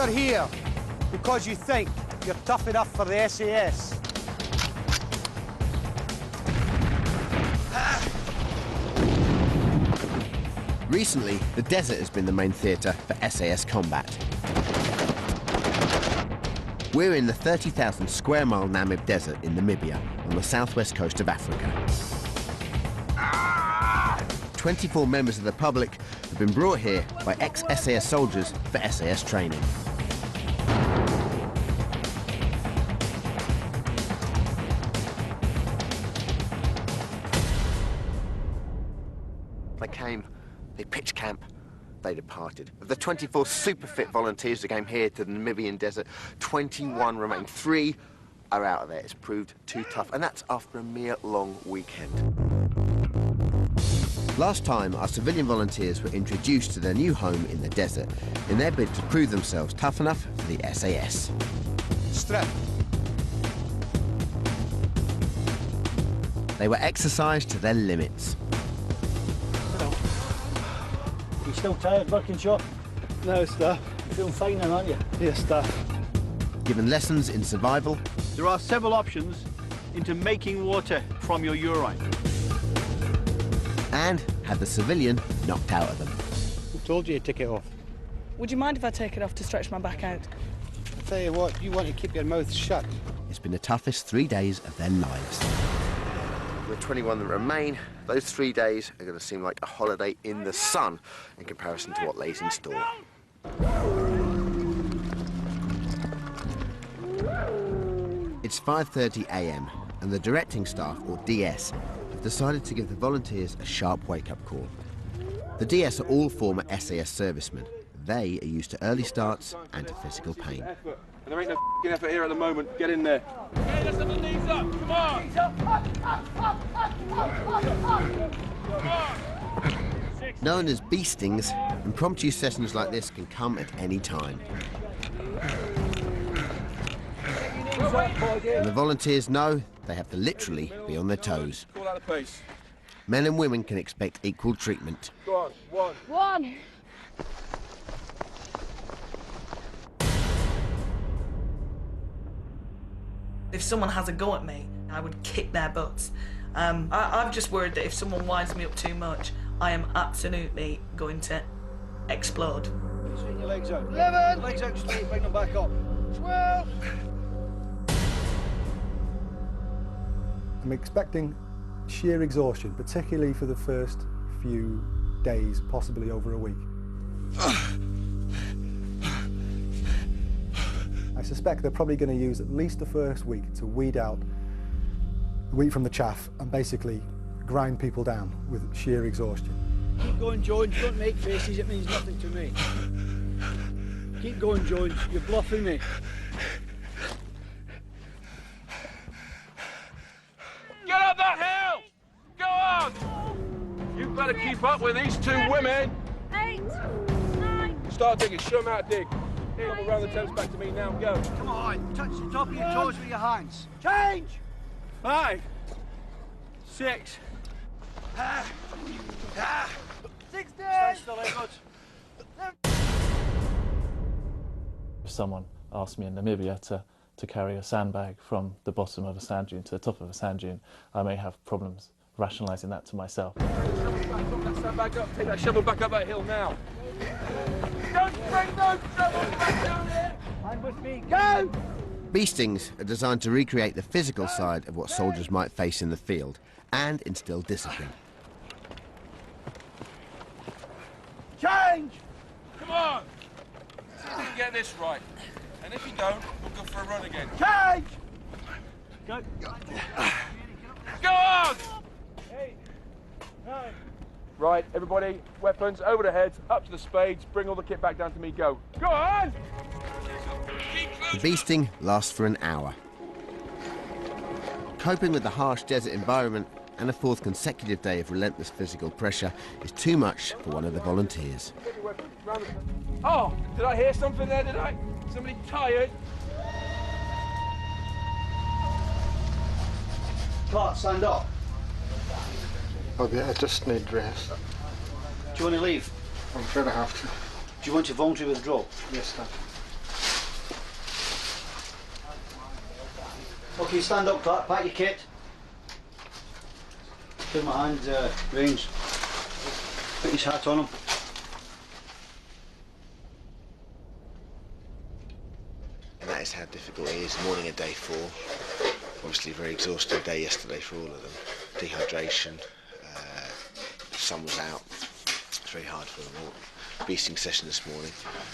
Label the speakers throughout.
Speaker 1: You're here because you think you're tough enough for the SAS.
Speaker 2: Recently, the desert has been the main theatre for SAS combat. We're in the 30,000 square mile Namib Desert in Namibia on the southwest coast of Africa. 24 members of the public have been brought here by ex-SAS soldiers for SAS training. They came, they pitched camp, they departed. Of the 24 super fit volunteers who came here to the Namibian desert, 21 remain. 3 are out of there. It's proved too tough, and that's after a mere long weekend. Last time, our civilian volunteers were introduced to their new home in the desert in their bid to prove themselves tough enough for the SAS.
Speaker 1: Strip.
Speaker 2: They were exercised to their limits.
Speaker 3: You still tired working, Shop?
Speaker 4: No, Staff.
Speaker 3: You're feeling fine now, aren't you?
Speaker 4: Yes, Staff.
Speaker 2: Given lessons in survival.
Speaker 5: There are several options into making water from your urine.
Speaker 2: And had the civilian knocked out of them.
Speaker 4: Who told you to take it off?
Speaker 6: Would you mind if I take it off to stretch my back out?
Speaker 4: I tell you what, you want to keep your mouth shut.
Speaker 2: It's been the toughest 3 days of their lives. The 21 that remain, those 3 days are going to seem like a holiday in the sun in comparison to what lays in store. It's 5:30 a.m. and the directing staff, or DS, have decided to give the volunteers a sharp wake-up call. The DS are all former SAS servicemen. They are used to early starts and to physical pain.
Speaker 7: And there ain't no effort here at the moment. Get in there. Okay, let's have the knees up. Come on. Come on.
Speaker 2: Known as beastings, impromptu sessions like this can come at any time. And the volunteers know they have to literally be on their toes.
Speaker 7: Call out the pace.
Speaker 2: Men and women can expect equal treatment.
Speaker 7: Go on.
Speaker 6: One.
Speaker 8: If someone has a go at me, I would kick their butts. I'm just worried that if someone winds me up too much, I am absolutely going to explode.
Speaker 3: Straighten your legs out. 11. Legs out straight, bring them back up. 12.
Speaker 9: I'm expecting sheer exhaustion, particularly for the first few days, possibly over a week. I suspect they're probably going to use at least the first week to weed out the wheat from the chaff and basically grind people down with sheer exhaustion.
Speaker 3: Keep going, Jones. Don't make faces. It means nothing to me. Keep going, Jones. You're bluffing me.
Speaker 7: Get up that hill! Go on! You better keep up with these 2 women.
Speaker 10: 8, 9.
Speaker 7: Start digging. Show them how to dig. Here, we'll round the temps back to me now. Go.
Speaker 3: Come on. Touch the top of your toes with your hands. Change!
Speaker 5: 5, 6.
Speaker 3: 16! Stand still, Edwards.
Speaker 11: If someone asked me in Namibia to carry a sandbag from the bottom of a sand dune to the top of a sand dune, I may have problems rationalising that to myself.
Speaker 7: Take that sandbag up. Take that shovel back up that hill now. Don't bring no trouble back down here!
Speaker 3: Hand with me. Go!
Speaker 2: Beastings are designed to recreate the physical side of what soldiers might face in the field and instill discipline.
Speaker 3: Change!
Speaker 7: Come on! See if you can get this right. And if you don't, we'll go for a run again.
Speaker 3: Change!
Speaker 5: Go.
Speaker 7: Go on!
Speaker 3: 8, 9.
Speaker 7: Right, everybody, weapons over the heads, up to the spades, bring all the kit back down to me, go. Go on!
Speaker 2: The beasting lasts for an hour. Coping with the harsh desert environment and a 4th consecutive day of relentless physical pressure is too much for one of the volunteers.
Speaker 7: Oh, did I hear something there, did I? Somebody tired?
Speaker 3: Clark, stand up.
Speaker 4: Oh, yeah, I just need rest.
Speaker 3: Do you want to leave?
Speaker 4: I'm afraid I have to.
Speaker 3: Do you want to voluntarily withdraw?
Speaker 4: Yes, sir.
Speaker 1: Okay, stand up, Clark. Pack your kit. Give my hand range. Put his hat on him.
Speaker 2: And that is how difficult it is. Morning of day 4. Obviously a very exhausting day yesterday for all of them. Dehydration, the sun was out. It's very hard for them all. Beasting session this morning.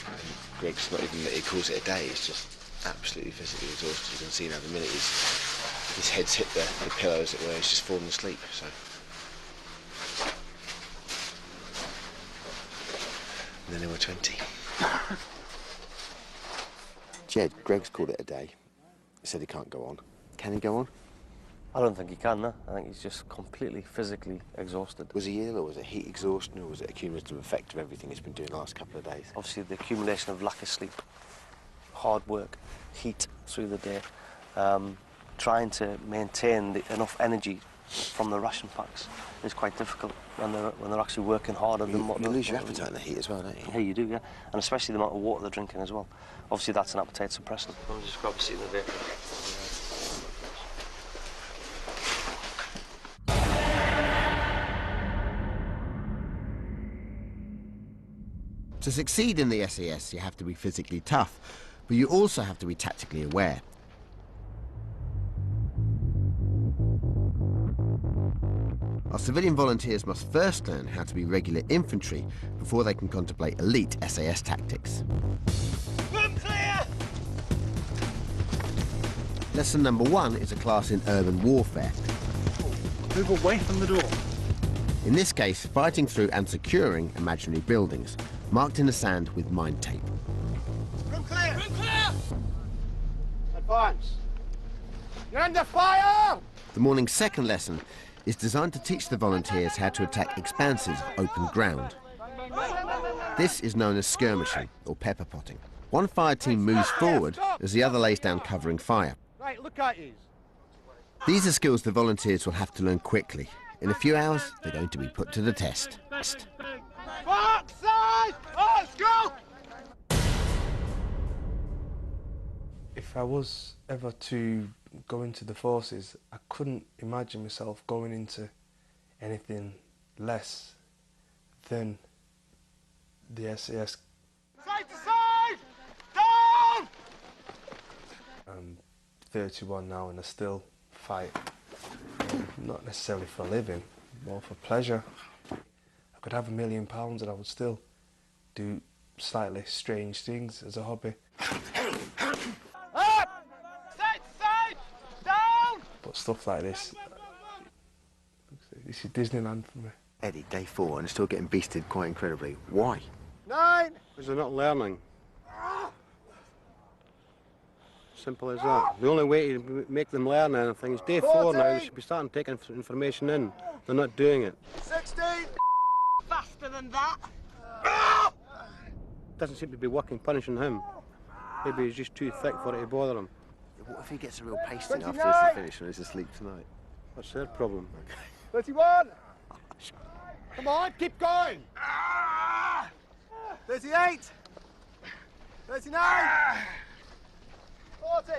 Speaker 2: And Greg's not even, he calls it a day, it's just absolutely physically exhausted. You can see now the minute his head's hit the pillow, as it were, he's just fallen asleep. So. And then there were 20. Jed, Greg's called it a day. He said he can't go on. Can he go on?
Speaker 12: I don't think he can, no. I think he's just completely physically exhausted.
Speaker 2: Was he ill, or was it heat exhaustion, or was it a cumulative effect of everything he's been doing the last couple of days?
Speaker 12: Obviously, the accumulation of lack of sleep, hard work, heat through the day, trying to maintain enough energy from the ration packs is quite difficult when they're actually working harder than what...
Speaker 2: You lose your appetite in the heat as well, don't you?
Speaker 12: Yeah, you do, yeah. And especially the amount of water they're drinking as well. Obviously, that's an appetite suppressant. I'll just grab a seat in the vehicle.
Speaker 2: To succeed in the SAS, you have to be physically tough, but you also have to be tactically aware. Our civilian volunteers must first learn how to be regular infantry before they can contemplate elite SAS tactics.
Speaker 1: Room clear!
Speaker 2: Lesson number 1 is a class in urban warfare.
Speaker 1: Move away from the door.
Speaker 2: In this case, fighting through and securing imaginary buildings, marked in the sand with mine tape.
Speaker 1: Room clear! Room clear! Advance. You're under fire!
Speaker 2: The morning's second lesson is designed to teach the volunteers how to attack expanses of open ground. This is known as skirmishing, or pepper potting. One fire team moves forward as the other lays down covering fire.
Speaker 1: Right, look at you.
Speaker 2: These are skills the volunteers will have to learn quickly. In a few hours, they're going to be put to the test.
Speaker 1: Box side! Let's go!
Speaker 13: If I was ever to go into the forces, I couldn't imagine myself going into anything less than the SAS.
Speaker 1: Side to side! Down!
Speaker 13: I'm 31 now and I still fight. Not necessarily for a living, more for pleasure. I could have £1 million and I would still do slightly strange things as a hobby.
Speaker 1: Up! Side to side! Down!
Speaker 13: But stuff like this is Disneyland for me.
Speaker 2: Eddie, day 4, and still getting beasted quite incredibly. Why?
Speaker 1: 9!
Speaker 14: Because they're not learning. Simple as that. The only way to make them learn anything is day 4 now. They should be starting taking information in. They're not doing it.
Speaker 1: 16! Faster than that!
Speaker 14: Doesn't seem to be working, punishing him. Maybe he's just too thick for it to bother him.
Speaker 2: What if he gets a real pasting after this is finished and he's asleep tonight?
Speaker 14: That's their problem.
Speaker 1: 31! Come on, keep going! 38! 39! 40!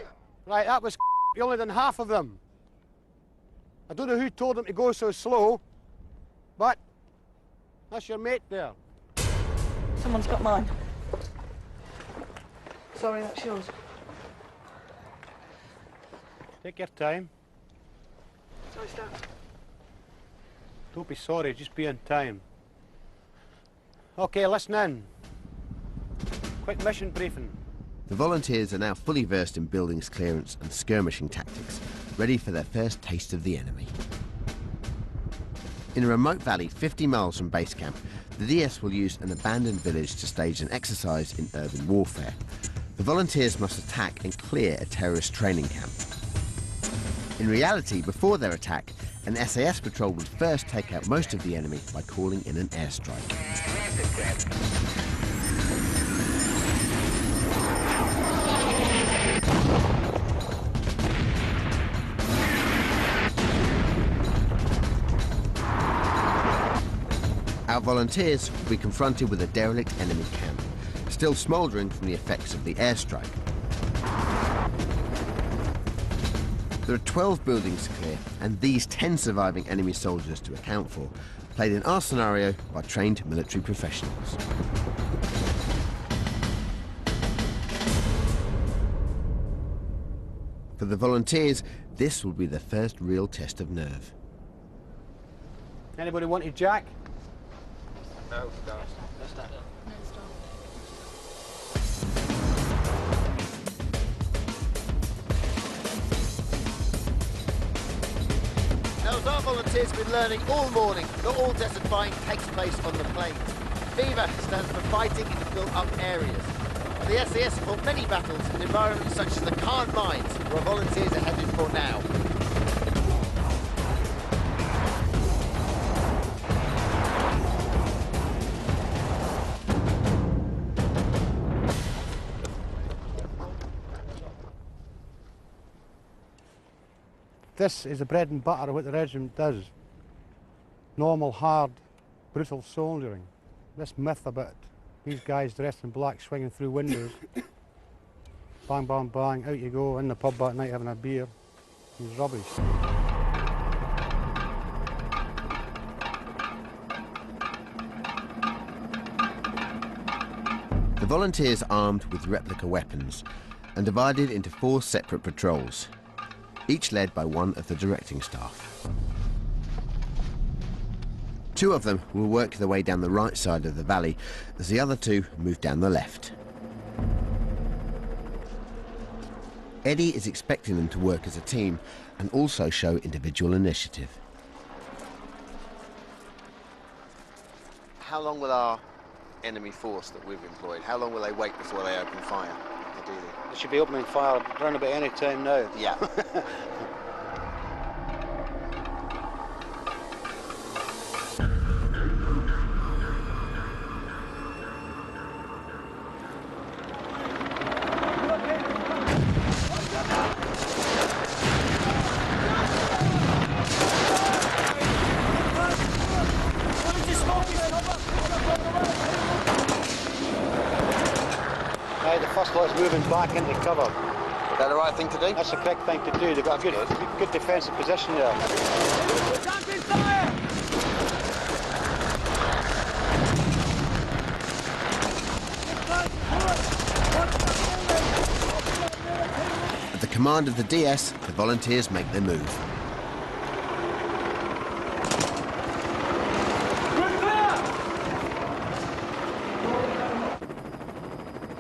Speaker 1: Right, that was you only done half of them. I don't know who told them to go so slow, but that's your mate there.
Speaker 6: Someone's got mine. Sorry, that's yours.
Speaker 14: Take your time.
Speaker 6: Sorry, Stan.
Speaker 14: Don't be sorry, just be on time. Okay, listen in. Quick mission briefing.
Speaker 2: The volunteers are now fully versed in buildings clearance and skirmishing tactics, ready for their first taste of the enemy. In a remote valley 50 miles from base camp, the DS will use an abandoned village to stage an exercise in urban warfare. The volunteers must attack and clear a terrorist training camp. In reality, before their attack, an SAS patrol would first take out most of the enemy by calling in an airstrike. Our volunteers will be confronted with a derelict enemy camp, still smouldering from the effects of the airstrike. There are 12 buildings to clear, and these 10 surviving enemy soldiers to account for, played in our scenario by trained military professionals. For the volunteers, this will be their first real test of nerve.
Speaker 14: Anybody wanted Jack?
Speaker 7: No, no.
Speaker 2: Now, as our volunteers have been learning all morning, not all desert flying takes place on the plains. Fever stands for fighting in built-up areas. The SAS have fought many battles in environments such as the Khan Mines, where volunteers are headed for now.
Speaker 14: This is the bread and butter of what the regiment does. Normal, hard, brutal soldiering. This myth about these guys dressed in black swinging through windows. Bang, bang, bang, out you go, in the pub that night having a beer. It's rubbish.
Speaker 2: The volunteers armed with replica weapons and divided into 4 separate patrols, each led by one of the directing staff. 2 of them will work their way down the right side of the valley, as the other 2 move down the left. Eddie is expecting them to work as a team and also show individual initiative. How long will our enemy force that we've employed, how long will they wait before they open fire?
Speaker 14: They should be opening fire around about any time now.
Speaker 2: Yeah.
Speaker 14: The first lot's moving back into cover.
Speaker 2: Is that the right thing to do?
Speaker 14: That's the correct thing to do. They've got a good defensive position there.
Speaker 2: At the command of the DS, the volunteers make their move.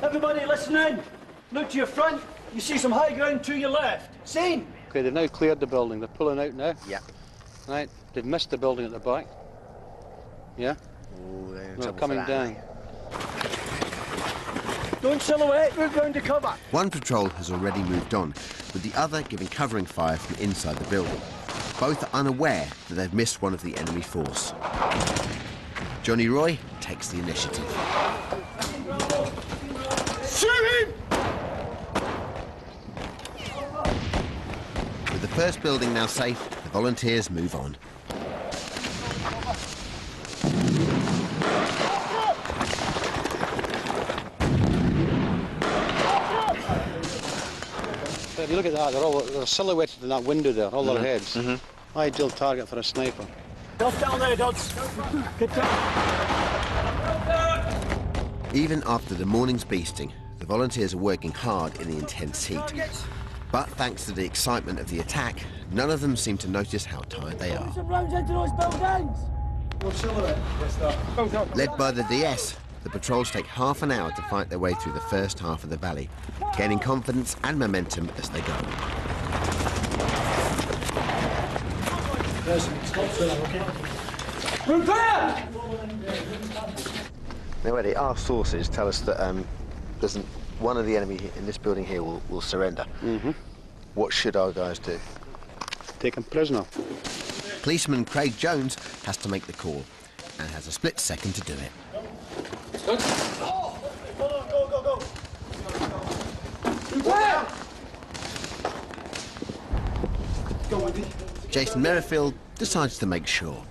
Speaker 3: Everybody listening. Look to your front. You see some high ground to your left. Seen?
Speaker 14: Okay, they've now cleared the building. They're pulling out now.
Speaker 2: Yeah.
Speaker 14: Right, they've missed the building at the back. Yeah?
Speaker 2: Oh,
Speaker 14: they're coming down.
Speaker 3: Don't silhouette. We're going to cover.
Speaker 2: One patrol has already moved on, with the other giving covering fire from inside the building. Both are unaware that they've missed one of the enemy force. Johnny Roy takes the initiative.
Speaker 3: Shoot him!
Speaker 2: With the first building now safe, the volunteers move on.
Speaker 14: If you look at that, they're silhouetted in that window there, all their heads. Ideal target for a sniper.
Speaker 3: Drop down there, Dodds. Good job.
Speaker 2: Even after the morning's beasting, the volunteers are working hard in the intense heat. But thanks to the excitement of the attack, none of them seem to notice how tired they are.
Speaker 3: Some rounds into those buildings. No silhouette.
Speaker 2: Led by the DS, the patrols take half an hour to fight their way through the first half of the valley, gaining confidence and momentum as they go.
Speaker 3: Prepare!
Speaker 2: Now, Eddie, our sources tell us that one of the enemy in this building here will surrender. What should our guys do?
Speaker 14: Take him prisoner.
Speaker 2: Policeman Craig Jones has to make the call and has a split second to do it. Jason Merrifield decides to make sure.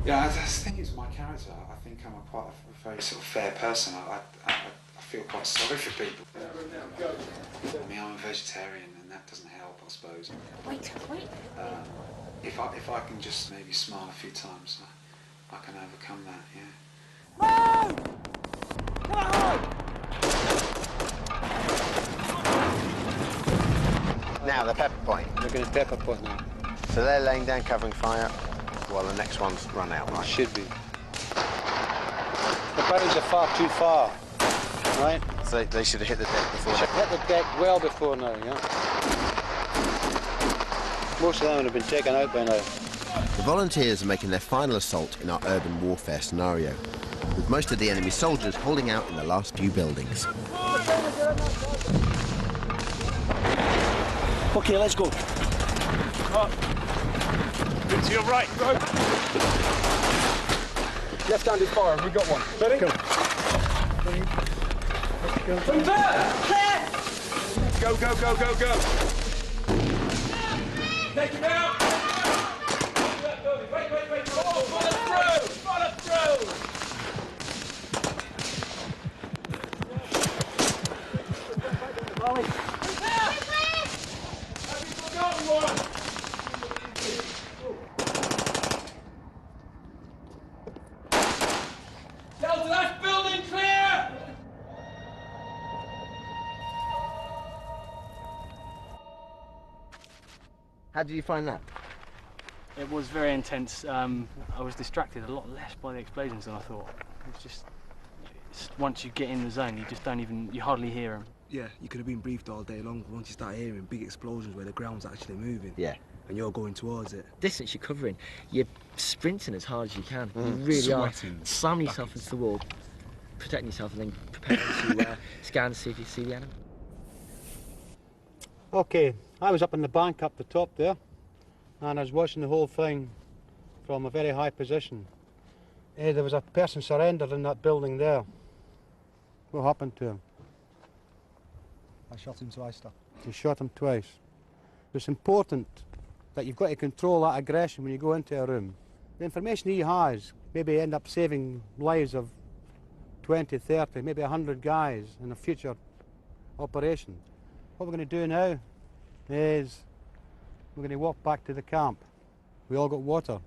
Speaker 15: Yeah, I think it's my character. I think I'm quite a very sort of fair person. I feel quite sorry for people. I mean, I'm a vegetarian and that doesn't help, I suppose.
Speaker 10: Wait.
Speaker 15: If I can just maybe smile a few times, I can overcome that, yeah.
Speaker 2: Now the pepper point.
Speaker 14: They're going to pepper pot now.
Speaker 2: So they're laying down covering fire while the next one's run out, right?
Speaker 14: Should be. The barrels are far too far, right?
Speaker 2: So they should have hit the deck before.
Speaker 14: Should hit the deck well before now, yeah? Most of them would have been taken out by now.
Speaker 2: The volunteers are making their final assault in our urban warfare scenario, with most of the enemy soldiers holding out in the last few buildings.
Speaker 3: Okay, let's go.
Speaker 5: To your right. Go.
Speaker 7: Left-handed fire, we got one. Ready?
Speaker 3: Go.
Speaker 7: From there! Go, go, go, go, go. Take him out! Wait. Follow through!
Speaker 3: Molly.
Speaker 7: Have you forgotten one? Delta, that's building clear!
Speaker 2: How did you find that?
Speaker 16: It was very intense. I was distracted a lot less by the explosions than I thought. It's just once you get in the zone, you hardly hear them.
Speaker 17: Yeah, you could have been briefed all day long, but once you start hearing big explosions where the ground's actually moving,
Speaker 2: yeah,
Speaker 17: and you're going towards it.
Speaker 18: Distance you're covering, you're sprinting as hard as you can. You
Speaker 17: Mm.
Speaker 18: really
Speaker 17: Sweating.
Speaker 18: are. Slamming yourself into the wall, protecting yourself, and then preparing to scan to see if you see the enemy.
Speaker 14: Okay, I was up in the bank up the top there, and I was watching the whole thing from a very high position. There was a person surrendered in that building there. What happened to him?
Speaker 9: I shot him twice, sir.
Speaker 14: You shot him twice. It's important that you've got to control that aggression when you go into a room. The information he has maybe end up saving lives of 20, 30, maybe 100 guys in a future operation. What we're going to do now is we're going to walk back to the camp. We all got water.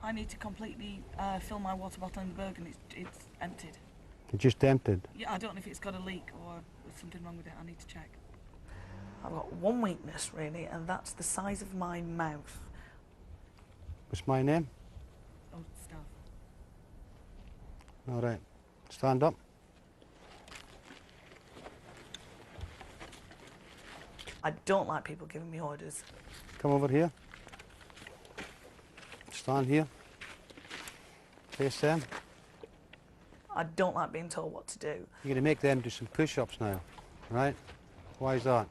Speaker 8: I need to completely fill my water bottle in the Berg and it's emptied.
Speaker 14: It's just emptied.
Speaker 8: Yeah, I don't know if it's got a leak or there's something wrong with it. I need to check. I've got one weakness, really, and that's the size of my mouth.
Speaker 14: What's my name?
Speaker 8: Oh, Staff.
Speaker 14: All right. Stand up.
Speaker 8: I don't like people giving me orders.
Speaker 14: Come over here. Stand here. Face them.
Speaker 8: I don't like being told what to do.
Speaker 14: You're going to make them do some push-ups now, right? Why is that?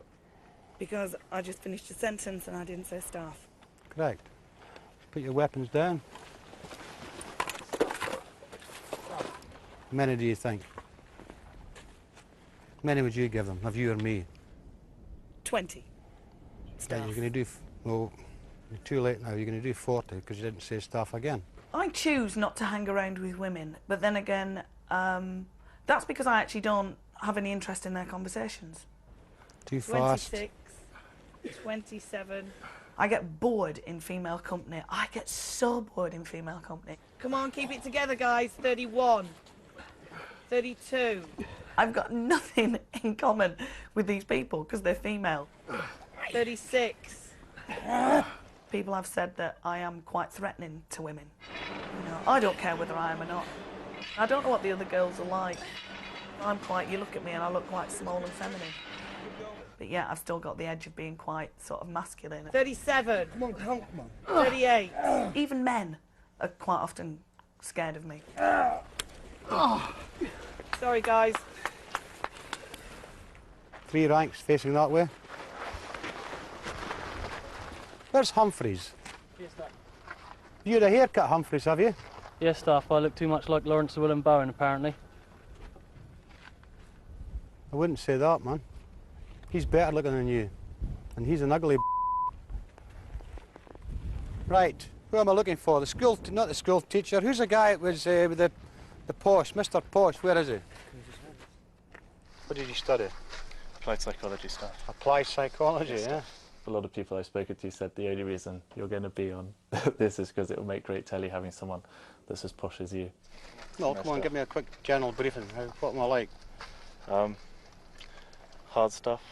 Speaker 8: Because I just finished a sentence and I didn't say staff.
Speaker 14: Correct. Put your weapons down. How many do you think? How many would you give them, of you or me?
Speaker 8: 20.
Speaker 14: Yeah, you're going to do, well, you're too late now. You're going to do 40 because you didn't say staff again.
Speaker 8: I choose not to hang around with women, but then again, that's because I actually don't have any interest in their conversations.
Speaker 14: Too fast.
Speaker 8: 26, 27. I get bored in female company. I get so bored in female company. Come on, keep it together, guys. 31, 32. I've got nothing in common with these people because they're female. 36. People have said that I am quite threatening to women. You know, I don't care whether I am or not. I don't know what the other girls are like. You look at me and I look quite small and feminine. But yeah, I've still got the edge of being quite sort of masculine. 37. Come on, count, man. 38. Even men are quite often scared of me. Sorry, guys.
Speaker 14: 3 ranks facing that way. Where's Humphreys?
Speaker 16: Yes, Staff.
Speaker 14: You had a haircut, Humphreys, have you?
Speaker 16: Yes, Staff. I look too much like Lawrence Llewellyn Bowen, apparently.
Speaker 14: I wouldn't say that, man. He's better looking than you. And he's an ugly Right, who am I looking for? The school, not the school teacher. Who's the guy that was with the Posh, Mr. Posh, where is he? What did you study?
Speaker 11: Applied psychology stuff.
Speaker 14: Applied psychology,
Speaker 11: Yes,
Speaker 14: yeah?
Speaker 11: A lot of people I've spoken to said the only reason you're going to be on this is because it will make great telly having someone that's as posh as you.
Speaker 14: No, come on, give me a quick general briefing. What am I like?
Speaker 11: Hard stuff.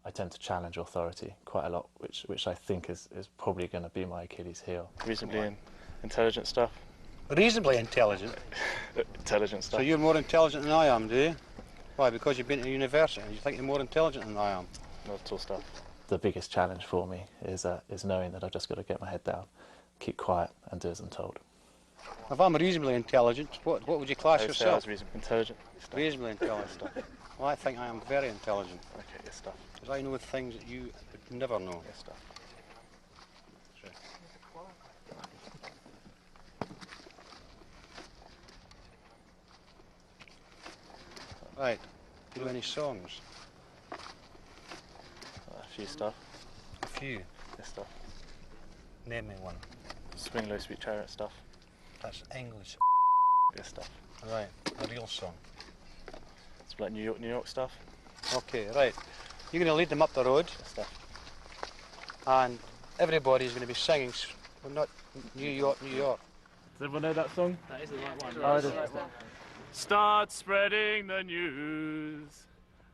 Speaker 11: I tend to challenge authority quite a lot, which I think is probably going to be my Achilles heel. Reasonably intelligent stuff.
Speaker 14: Reasonably intelligent?
Speaker 11: Intelligent stuff.
Speaker 14: So you're more intelligent than I am, do you? Why, because you've been to university and you think you're more intelligent than I am?
Speaker 11: Not at all stuff. The biggest challenge for me is knowing that I've just got to get my head down, keep quiet and do as I'm told.
Speaker 14: If I'm reasonably intelligent, what would you class yourself?
Speaker 11: I was reasonably intelligent.
Speaker 14: Reasonably intelligent. Well, I think I am very intelligent.
Speaker 11: Okay, yes, stuff.
Speaker 14: Because I know things that you would never know.
Speaker 11: Yes, stuff.
Speaker 14: Right. Do you know any songs?
Speaker 11: A few stuff.
Speaker 14: A few?
Speaker 11: Yes, stuff.
Speaker 14: Name me one.
Speaker 11: Swing Low Sweet Chariot stuff.
Speaker 14: That's English.
Speaker 11: Yes, stuff.
Speaker 14: Right. A real song.
Speaker 11: It's like New York stuff.
Speaker 14: Okay, right. You're going to lead them up the road.
Speaker 11: Yes, stuff.
Speaker 14: And everybody's going to be singing, well, not New York, New York.
Speaker 11: Does everyone know that song?
Speaker 16: That is the right one.
Speaker 11: Oh, it is. Start spreading the news.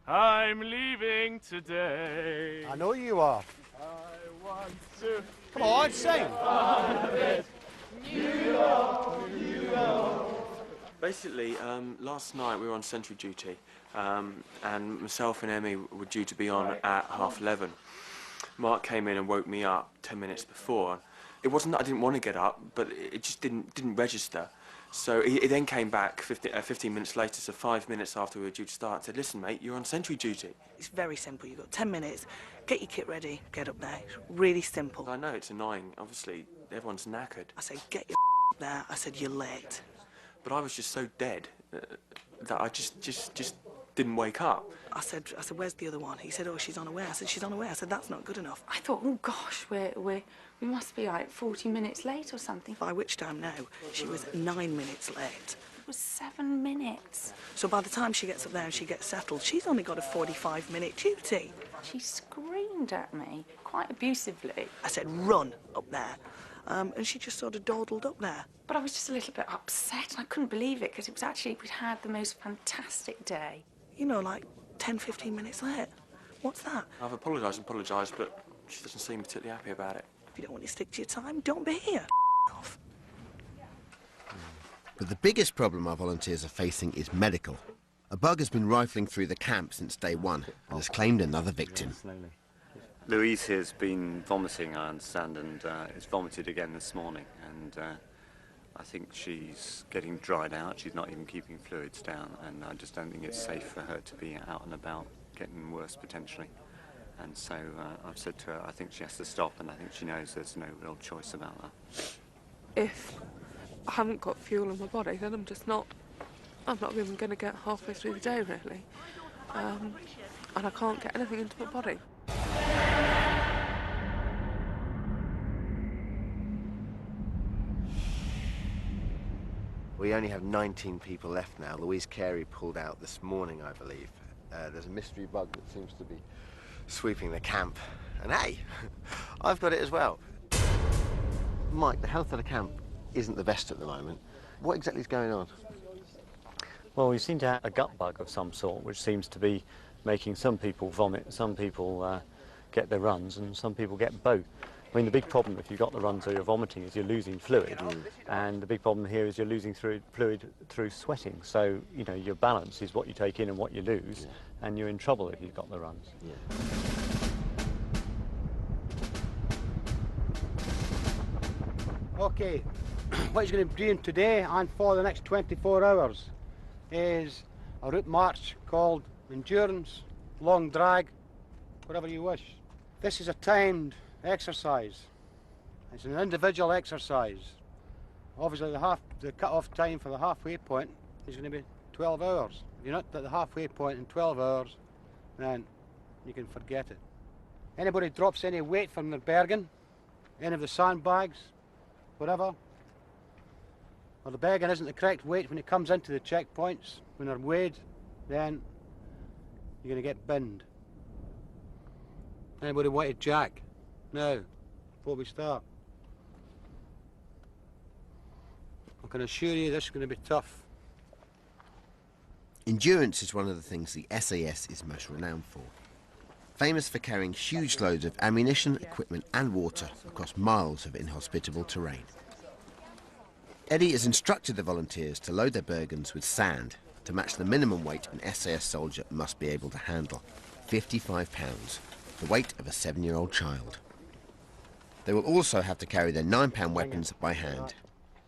Speaker 11: I'm leaving today.
Speaker 14: I know you are.
Speaker 11: I want to.
Speaker 14: Come on, sing.
Speaker 11: New York, New York.
Speaker 19: Basically, last night we were on sentry duty, and myself and Emmy were due to be on at 11:30. Mark came in and woke me up 10 minutes before. It wasn't that I didn't want to get up, but it just didn't register. So he then came back 15 minutes later, so 5 minutes after we were due to start, and said, "Listen, mate, you're on sentry duty."
Speaker 8: It's very simple. You've got 10 minutes. Get your kit ready. Get up there. It's really simple.
Speaker 19: I know it's annoying. Obviously, everyone's knackered.
Speaker 8: I said, get your up there. I said, you're late.
Speaker 19: But I was just so dead that I just didn't wake up.
Speaker 8: I said, where's the other one? He said, oh, she's on her way. I said, she's on her way. I said, that's not good enough.
Speaker 10: I thought, oh gosh, we must be like 40 minutes late or something.
Speaker 8: By which time now, she was 9 minutes late.
Speaker 10: It was 7 minutes.
Speaker 8: So by the time she gets up there and she gets settled, she's only got a 45-minute duty.
Speaker 10: She screamed at me quite abusively.
Speaker 8: I said, run up there. And she just sort of dawdled up there.
Speaker 10: But I was just a little bit upset. I couldn't believe it because it was actually, we'd had the most fantastic day.
Speaker 8: You know, like 10, 15 minutes late. What's that?
Speaker 19: I've apologised, but she doesn't seem particularly happy about it.
Speaker 8: If you don't want to stick to your time, don't be here. Off.
Speaker 2: But the biggest problem our volunteers are facing is medical. A bug has been rifling through the camp since day one and has claimed another victim.
Speaker 20: Louise here's been vomiting, I understand, and has vomited again this morning. And I think she's getting dried out. She's not even keeping fluids down, and I just don't think it's safe for her to be out and about, getting worse potentially. And so I've said to her, I think she has to stop, and I think she knows there's no real choice about that.
Speaker 21: If I haven't got fuel in my body, then I'm not even going to get halfway through the day, really. And I can't get anything into my body.
Speaker 2: We only have 19 people left now. Louise Carey pulled out this morning, I believe. There's a mystery bug that seems to be sweeping the camp. And hey, I've got it as well. Mike, the health of the camp isn't the best at the moment. What exactly is going on?
Speaker 22: Well, we seem to have a gut bug of some sort, which seems to be making some people vomit, some people get their runs, and some people get both. I mean, the big problem if you've got the runs or you're vomiting is you're losing fluid. And the big problem here is you're losing fluid through sweating. So, you know, your balance is what you take in and what you lose, and you're in trouble if you've got the runs.
Speaker 14: Okay, what he's going to be doing today and for the next 24 hours is a route march called endurance, long drag, whatever you wish. This is a timed exercise. It's an individual exercise. Obviously the cut-off time for the halfway point is going to be 12 hours. If you're not at the halfway point in 12 hours, then you can forget it. Anybody drops any weight from their bergen, any of the sandbags, whatever, or the bergen isn't the correct weight when it comes into the checkpoints, when they're weighed, then You're going to get binned. Anybody wanted Jack? No. Before we start. I can assure you this is going to be tough.
Speaker 2: Endurance is one of the things the SAS is most renowned for. Famous for carrying huge loads of ammunition, equipment and water across miles of inhospitable terrain. Eddie has instructed the volunteers to load their Bergens with sand to match the minimum weight an SAS soldier must be able to handle, 55 pounds, the weight of a 7-year-old child. They will also have to carry their 9-pound weapons by hand,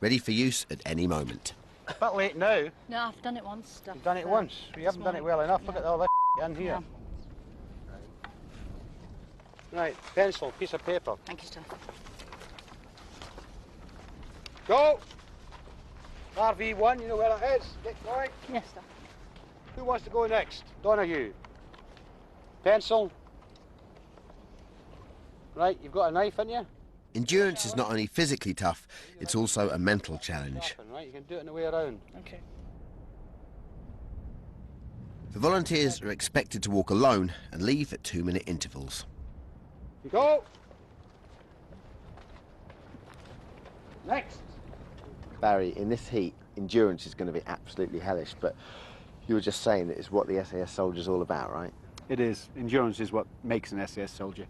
Speaker 2: ready for use at any moment.
Speaker 14: A bit late now.
Speaker 6: No, I've done it once.
Speaker 14: You've done it once. We haven't done it well enough. Look at all this in here. Right, pencil, piece of paper.
Speaker 6: Thank you, sir.
Speaker 14: Go! RV1, you know where it is? Get going.
Speaker 6: Yes, sir.
Speaker 14: Who wants to go next? Donahue. Pencil. Right, you've got a knife in you?
Speaker 2: Endurance is not only physically tough, it's also a mental challenge.
Speaker 14: Right, you can do it on the way around.
Speaker 6: Okay.
Speaker 2: The volunteers are expected to walk alone and leave at 2-minute intervals.
Speaker 14: Go! Next!
Speaker 2: Barry, in this heat, endurance is going to be absolutely hellish, but you were just saying that it's what the SAS soldier's all about, right?
Speaker 5: It is. Endurance is what makes an SAS soldier.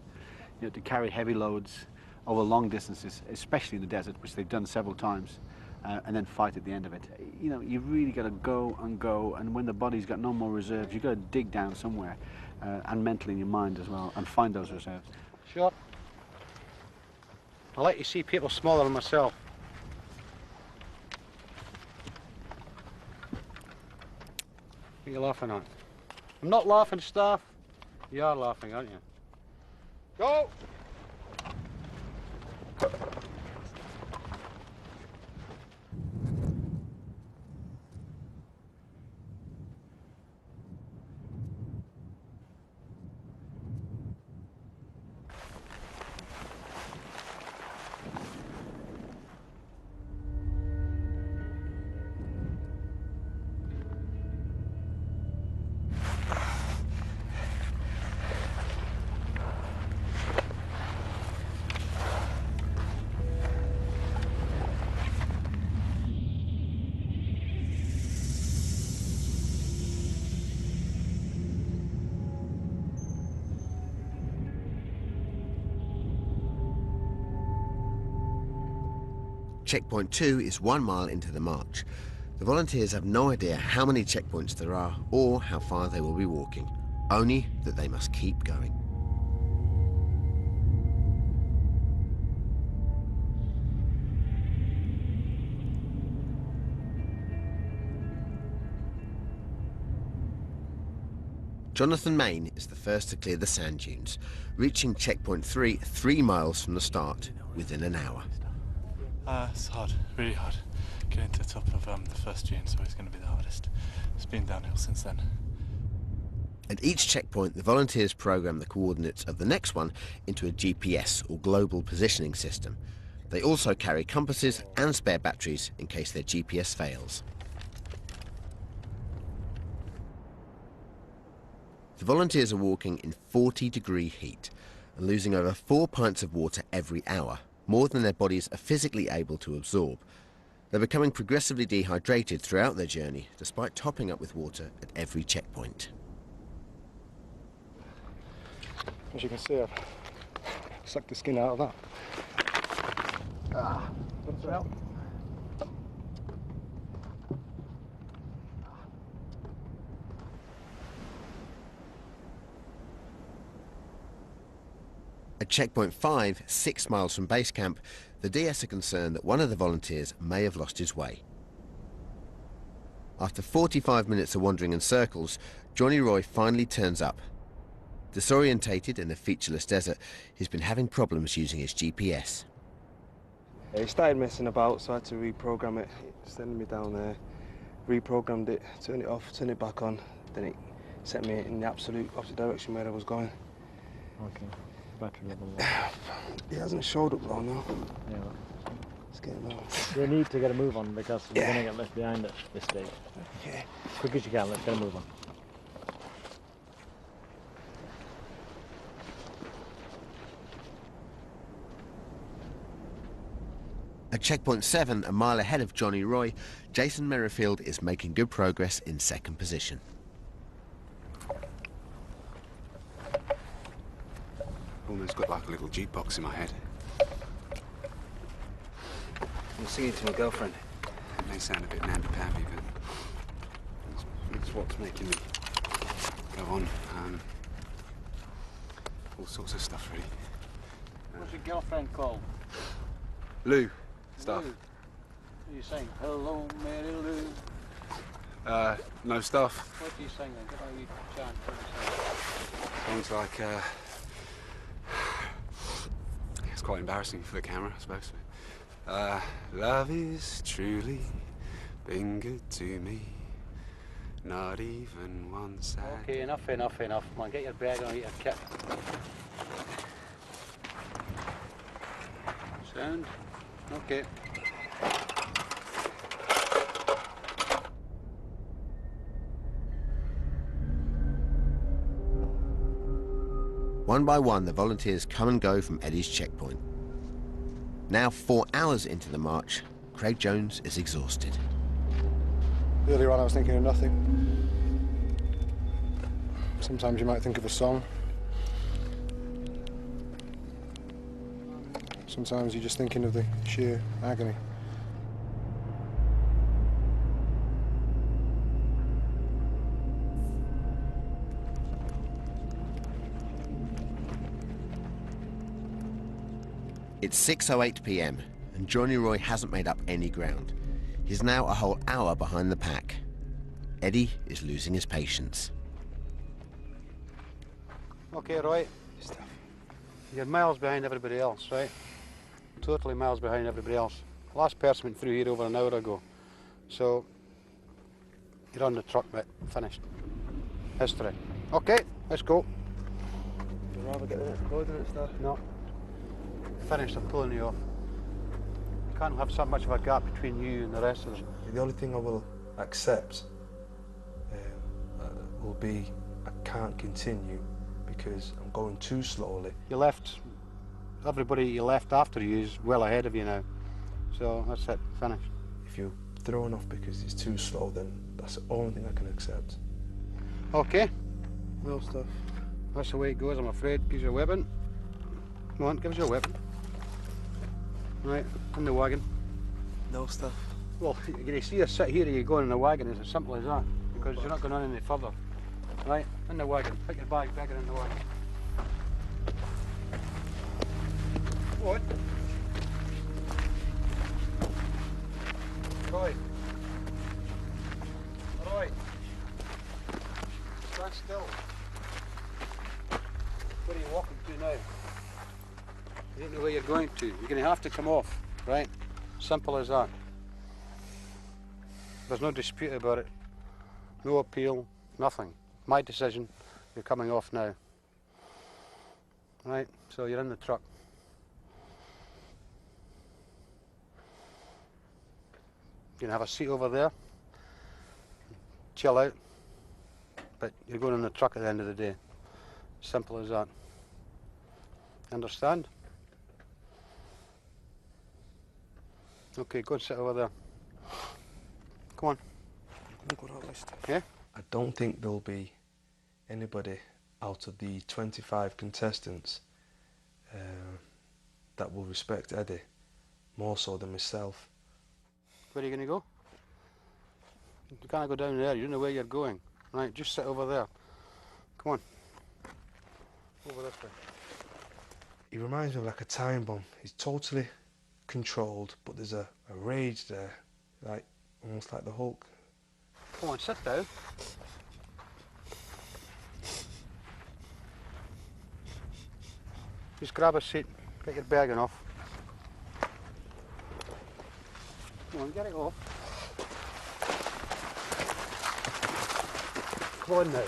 Speaker 5: You know, to carry heavy loads over long distances, especially in the desert, which they've done several times, and then fight at the end of it. You know, you've really got to go, and when the body's got no more reserves, you've got to dig down somewhere, and mentally in your mind as well, and find those reserves.
Speaker 14: Sure. I like to see people smaller than myself. What are you laughing at? I'm not laughing, staff. You are laughing, aren't you? Go!
Speaker 2: Checkpoint 2 is 1 mile into the march. The volunteers have no idea how many checkpoints there are or how far they will be walking, only that they must keep going. Jonathan Main is the first to clear the sand dunes, reaching checkpoint 3 3 miles from the start within an hour.
Speaker 11: It's hard, really hard. Getting to the top of the first dune is always going to be the hardest. It's been downhill since then.
Speaker 2: At each checkpoint, the volunteers program the coordinates of the next one into a GPS, or global positioning system. They also carry compasses and spare batteries in case their GPS fails. The volunteers are walking in 40-degree heat and losing over 4 pints of water every hour, more than their bodies are physically able to absorb. They're becoming progressively dehydrated throughout their journey, despite topping up with water at every checkpoint.
Speaker 9: As you can see, I've sucked the skin out of that. What's that?
Speaker 2: At checkpoint 5, 6 miles from base camp, the DS are concerned that one of the volunteers may have lost his way. After 45 minutes of wandering in circles, Johnny Roy finally turns up. Disorientated in the featureless desert, he's been having problems using his GPS.
Speaker 13: It started messing about, so I had to reprogram it. It sent me down there, reprogrammed it, turned it off, turned it back on, then it sent me in the absolute opposite direction where I was going.
Speaker 22: Okay. Battery level.
Speaker 13: It hasn't showed up though now.
Speaker 22: Yeah.
Speaker 13: It's getting low.
Speaker 22: You need to get a move on because we're going to get left behind at this stage.
Speaker 13: Okay.
Speaker 22: As quick as you can, let's get a move on.
Speaker 2: At checkpoint 7, a mile ahead of Johnny Roy, Jason Merrifield is making good progress in second position.
Speaker 15: Almost got like a little jukebox in my head.
Speaker 17: I'm singing to my girlfriend.
Speaker 15: It may sound a bit namby-pamby, but it's what's making me go on. All sorts of stuff, really.
Speaker 14: What's your girlfriend called?
Speaker 15: Lou stuff.
Speaker 14: Lou. What do you sing? Hello, Mary Lou.
Speaker 15: No stuff.
Speaker 14: What do you sing then? Get a wee chant.
Speaker 15: Sounds like, it's quite embarrassing for the camera, I suppose. Love is truly been good to me, not even one sad.
Speaker 14: Okay, enough. Come on, get your bag on, get your kit. Sound? Okay.
Speaker 2: One by one, the volunteers come and go from Eddie's checkpoint. Now 4 hours into the march, Craig Jones is exhausted.
Speaker 9: Earlier on I was thinking of nothing. Sometimes you might think of a song. Sometimes you're just thinking of the sheer agony.
Speaker 2: It's 6:08 p.m. and Johnny Roy hasn't made up any ground. He's now a whole hour behind the pack. Eddie is losing his patience.
Speaker 14: Okay, Roy. You're miles behind everybody else, right? Totally miles behind everybody else. Last person went through here over an hour ago. So, you're on the truck, mate. Finished. History. Okay, let's go.
Speaker 13: You'd rather get the next coordinate stuff?
Speaker 14: No. Finished, I'm pulling you off. You can't have so much of a gap between you and the rest of them.
Speaker 13: The only thing I will accept will be I can't continue because I'm going too slowly.
Speaker 14: You left, everybody you left after you is well ahead of you now. So that's it, finished.
Speaker 13: If you're thrown off because it's too slow, then that's the only thing I can accept.
Speaker 14: Okay.
Speaker 13: No stuff.
Speaker 14: That's the way it goes, I'm afraid. Give us your weapon. Come on, give us your weapon. Right, in the wagon.
Speaker 13: No stuff.
Speaker 14: Well, you see us sit here, you go in the wagon, it's as simple as that. Because you're not going on any further. Right, in the wagon. Put your bag in the wagon. What? Roy. Roy. Stand still. Where are you walking to now? You don't know where you're going to. You're going to have to come off, right? Simple as that. There's no dispute about it. No appeal, nothing. My decision, you're coming off now. Right, so you're in the truck. You can have a seat over there, chill out, but you're going in the truck at the end of the day. Simple as that. Understand? Okay, go and sit over there. Come on. Yeah?
Speaker 13: I don't think there'll be anybody out of the 25 contestants that will respect Eddie more so than myself.
Speaker 14: Where are you going to go? You can't go down there, you don't know where you're going. Right, just sit over there. Come on. Over this way.
Speaker 13: He reminds me of like a time bomb. He's totally controlled, but there's a rage there, like almost like the Hulk.
Speaker 14: Come on, sit down. Just grab a seat, get your bagging off. Come on, get it off. Come on now.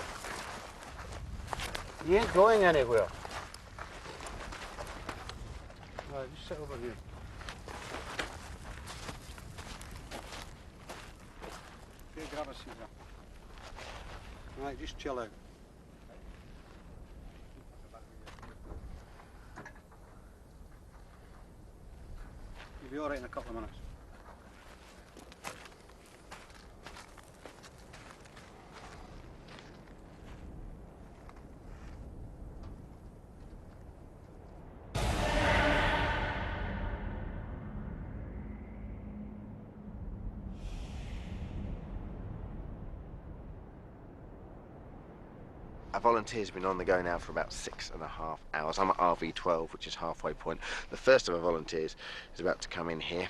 Speaker 14: You ain't going anywhere. Right, just sit over here. Okay, grab a seat there. Right, just chill out. You'll be all right in a couple of minutes.
Speaker 2: Our volunteers have been on the go now for about 6.5 hours. I'm at RV12, which is halfway point. The first of our volunteers is about to come in here.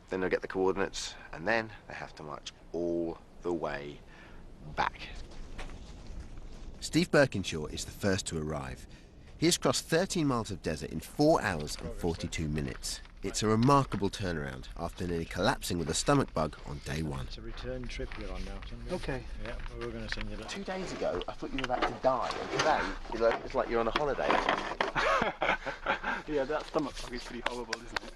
Speaker 2: Then they'll get the coordinates, and then they have to march all the way back. Steve Birkinshaw is the first to arrive. He has crossed 13 miles of desert in 4 hours and 42 minutes. It's a remarkable turnaround after nearly collapsing with a stomach bug on day one.
Speaker 4: It's a return trip you're on now, Tim.
Speaker 2: Okay.
Speaker 4: Yeah, we were going to send you that.
Speaker 2: 2 days ago, I thought you were about to die, and today, it's like you're on a holiday.
Speaker 16: Yeah, that stomach bug is pretty horrible, isn't it?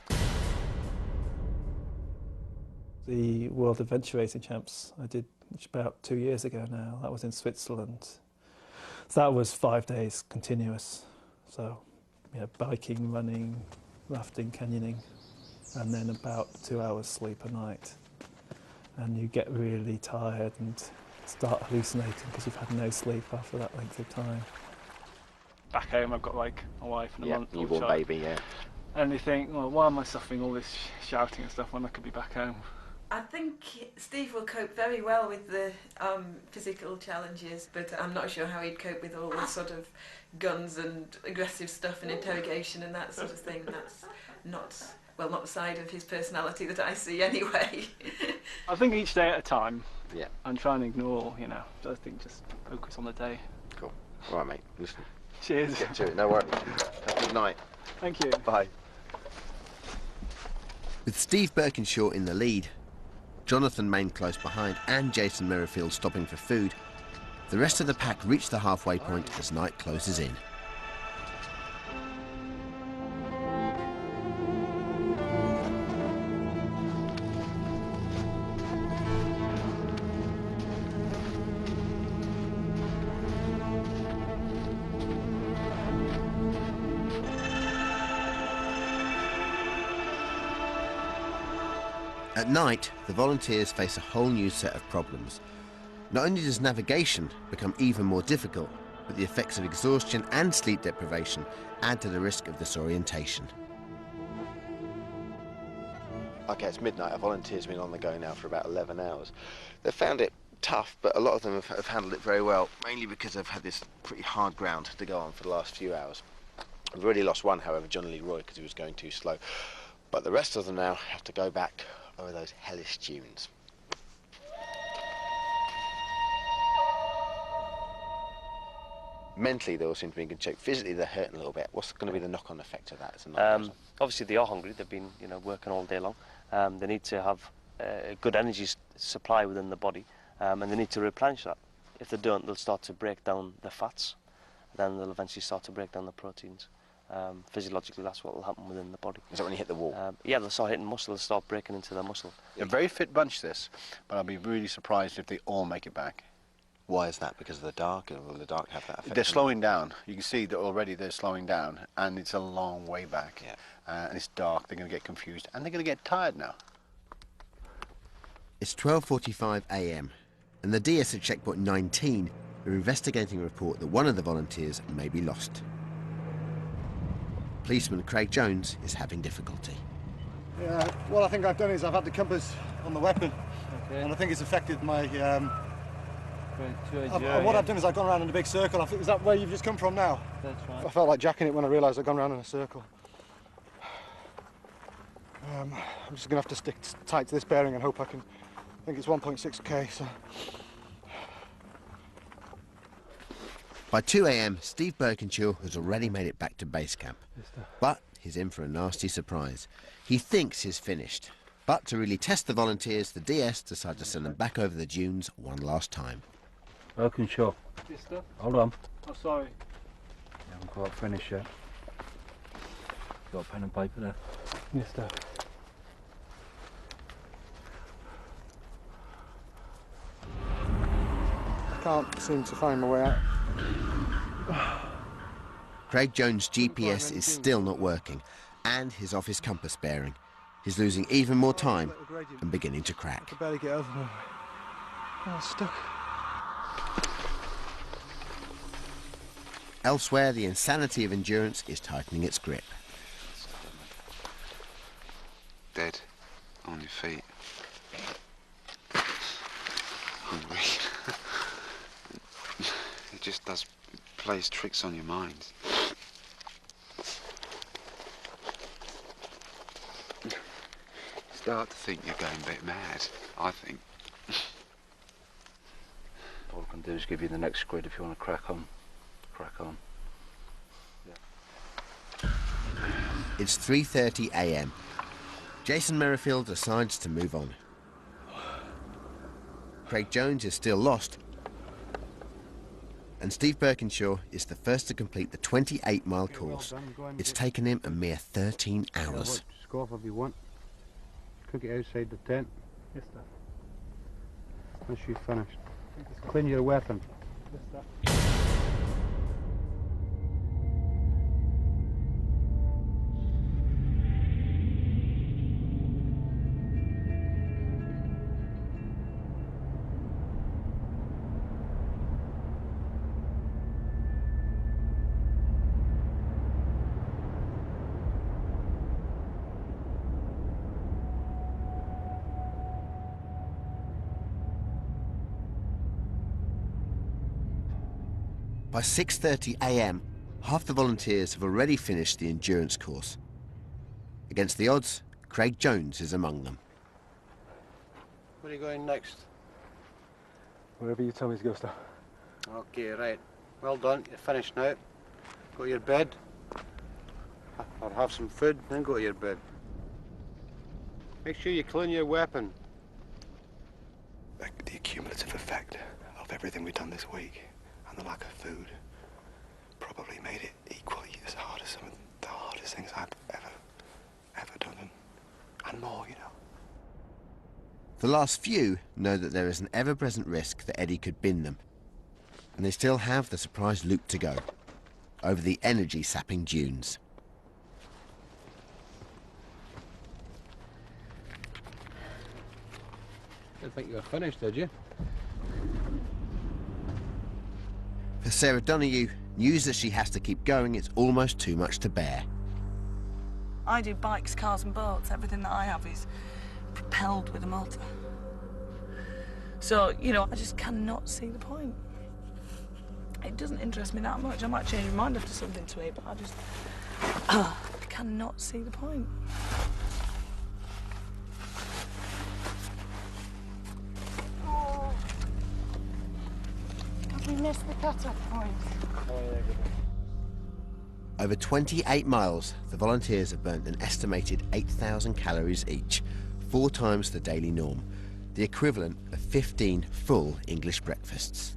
Speaker 11: The World Adventure Racing Champs I did about 2 years ago now. That was in Switzerland. So that was 5 days continuous. So, biking, running, rafting, canyoning, and then about 2 hours sleep a night. And you get really tired and start hallucinating because you've had no sleep after that length of time.
Speaker 16: Back home, I've got like a wife and a month-old
Speaker 2: newborn
Speaker 16: child.
Speaker 2: baby, yeah.
Speaker 16: And you think, well, why am I suffering all this shouting and stuff when I could be back home?
Speaker 8: I think Steve will cope very well with the physical challenges, but I'm not sure how he'd cope with all the sort of guns and aggressive stuff and interrogation and that sort of thing. That's not the side of his personality that I see anyway.
Speaker 16: I think each day at a time.
Speaker 2: Yeah.
Speaker 16: And try and ignore, I think just focus on the day.
Speaker 2: Cool. All right, mate, listen.
Speaker 16: Cheers.
Speaker 2: Get to it, no worries. Have a good night.
Speaker 16: Thank you.
Speaker 2: Bye. With Steve Birkinshaw in the lead, Jonathan Main close behind and Jason Merrifield stopping for food, the rest of the pack reach the halfway point as night closes in. At night, the volunteers face a whole new set of problems. Not only does navigation become even more difficult, but the effects of exhaustion and sleep deprivation add to the risk of disorientation. Okay, it's midnight. Our volunteers have been on the go now for about 11 hours. They've found it tough, but a lot of them have handled it very well, mainly because they've had this pretty hard ground to go on for the last few hours. We've already lost one, however, John Lee Roy, because he was going too slow. But the rest of them now have to go back over those hellish dunes. Mentally, they all seem to be in good shape. Physically, they're hurting a little bit. What's going to be the knock-on effect of that?
Speaker 18: Obviously, they are hungry. They've been, working all day long. They need to have a good energy supply within the body, and they need to replenish that. If they don't, they'll start to break down the fats. Then they'll eventually start to break down the proteins. Physiologically, that's what will happen within the body.
Speaker 2: Is that when you hit the wall?
Speaker 18: Yeah, they'll start hitting muscle. They'll start breaking into their muscle.
Speaker 5: A very fit bunch, this, but I'll be really surprised if they all make it back.
Speaker 2: Why is that? Because of the dark? And will the dark have that effect?
Speaker 5: They're slowing down. You can see that already they're slowing down, and it's a long way back.
Speaker 2: Yeah.
Speaker 5: And it's dark. They're going to get confused, and they're going to get tired now.
Speaker 2: It's 12:45 a.m. and the DS at checkpoint 19 are investigating a report that one of the volunteers may be lost. Policeman Craig Jones is having difficulty.
Speaker 9: Yeah, what I think I've done is I've had the compass on the weapon, and I think it's affected my... what I've done is I've gone around in a big circle. Is that where you've just come from now?
Speaker 14: That's right.
Speaker 9: I felt like jacking it when I realised I'd gone around in a circle. I'm just going to have to stick tight to this bearing and hope I can... I think it's 1.6k, so...
Speaker 2: By 2 a.m, Steve Birkinshaw has already made it back to base camp. But he's in for a nasty surprise. He thinks he's finished. But to really test the volunteers, the DS decide to send them back over the dunes one last time.
Speaker 14: Birkinshaw.
Speaker 16: Yes, sir?
Speaker 14: Hold on.
Speaker 16: Oh, sorry.
Speaker 14: You haven't quite finished yet. Got a pen and paper there?
Speaker 16: Yes, sir.
Speaker 9: I can't seem to find my way out.
Speaker 2: Craig Jones' GPS is still not working, and he's off his compass bearing. He's losing even more time and beginning to crack.
Speaker 14: I better get over there. Oh, stuck.
Speaker 2: Elsewhere, the insanity of endurance is tightening its grip.
Speaker 15: Dead on your feet. Hungry. It just plays tricks on your mind. Start to think you're going a bit mad, I think.
Speaker 22: All I can do is give you the next grid if you want to crack on. Crack on. Yeah.
Speaker 2: It's 3:30 a.m. Jason Merrifield decides to move on. Craig Jones is still lost, and Steve Birkinshaw is the first to complete the 28-mile course. It's taken him a mere 13 hours.
Speaker 14: Scarf if you want. Cook it outside the tent.
Speaker 11: Yes, sir.
Speaker 14: Once you've finished. Clean your weapon.
Speaker 11: Yes, sir.
Speaker 2: By 6:30 a.m, half the volunteers have already finished the endurance course. Against the odds, Craig Jones is among them.
Speaker 14: Where are you going next?
Speaker 11: Wherever you tell me to go, sir.
Speaker 14: Okay, right. Well done. You're finished now. Go to your bed. Or have some food, then go to your bed. Make sure you clean your weapon.
Speaker 13: The cumulative effect of everything we've done this week and the lack of food probably made it equally as hard as some of the hardest things I've ever done, and more, you know.
Speaker 2: The last few know that there is an ever-present risk that Eddie could bin them, and they still have the surprise loop to go over the energy-sapping dunes.
Speaker 14: Didn't think you were finished, did you?
Speaker 2: For Sarah Donoghue, news that she has to keep going is almost too much to bear.
Speaker 8: I do bikes, cars and boats. Everything that I have is propelled with a motor. So, you know, I just cannot see the point. It doesn't interest me that much. I might change my mind after something to eat, but I just cannot see the point.
Speaker 6: We missed the cut-off point.
Speaker 2: Over 28 miles, the volunteers have burnt an estimated 8,000 calories each, 4 times the daily norm, the equivalent of 15 full English breakfasts.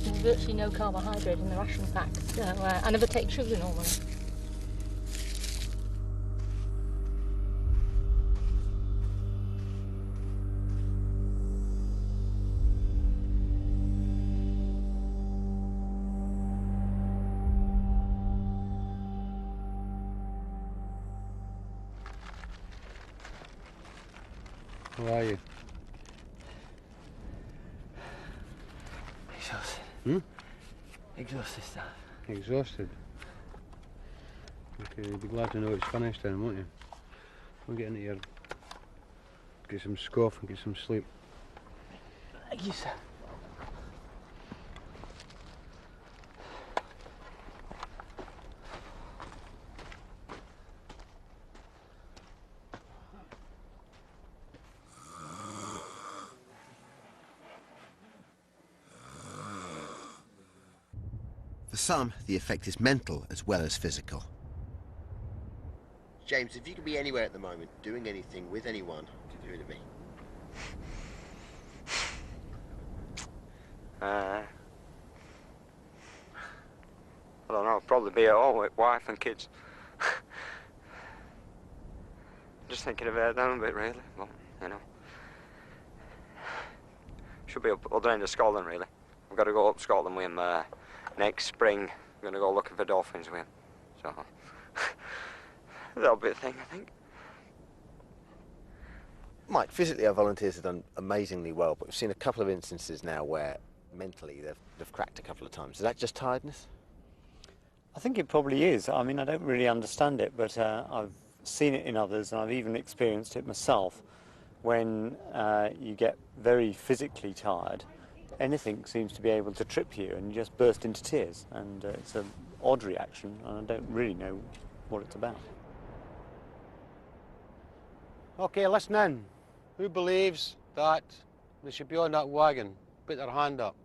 Speaker 1: There's virtually no carbohydrate in the ration pack, so I never take sugar normally.
Speaker 14: How are you?
Speaker 17: Exhausted.
Speaker 14: Hmm?
Speaker 17: Exhausted, Stan.
Speaker 14: Exhausted? Okay, you'll be glad to know it's finished then, won't you? We'll get into your... get some scoff and get some sleep.
Speaker 17: Thank you, sir.
Speaker 2: For some, the effect is mental as well as physical. James, if you could be anywhere at the moment, doing anything with anyone, who would it be?
Speaker 12: I don't know, probably be at home with wife and kids. Just thinking about them a bit, really. Well, you know. Should be up other end of Scotland, really. I've got to go up Scotland with him next spring. I'm going to go looking for dolphins with him. So, that'll be a thing, I think.
Speaker 2: Mike, physically our volunteers have done amazingly well, but we've seen a couple of instances now where mentally they've cracked a couple of times. Is that just tiredness?
Speaker 22: I think it probably is. I mean, I don't really understand it, but I've seen it in others, and I've even experienced it myself. When you get very physically tired, anything seems to be able to trip you, and you just burst into tears. And it's an odd reaction, and I don't really know what it's about.
Speaker 14: Okay, listen in. Who believes that they should be on that wagon? Put their hand up.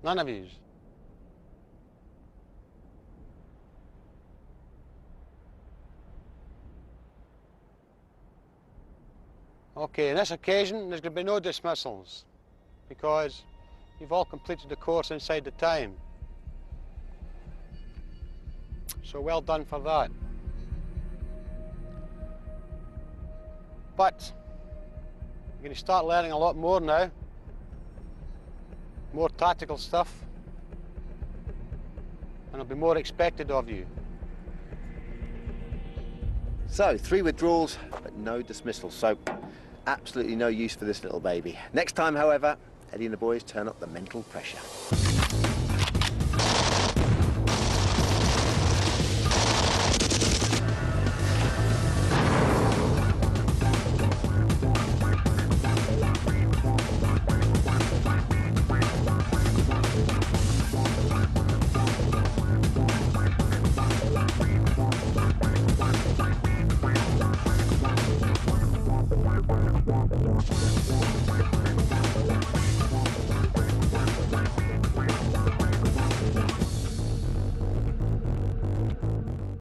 Speaker 14: None of yous. Okay, on this occasion, there's going to be no dismissals because you've all completed the course inside the time. So well done for that. But you're going to start learning a lot more now. More tactical stuff. And there'll be more expected of you.
Speaker 2: So, 3 withdrawals, but no dismissals. So, absolutely no use for this little baby. Next time, however, Eddie and the boys turn up the mental pressure.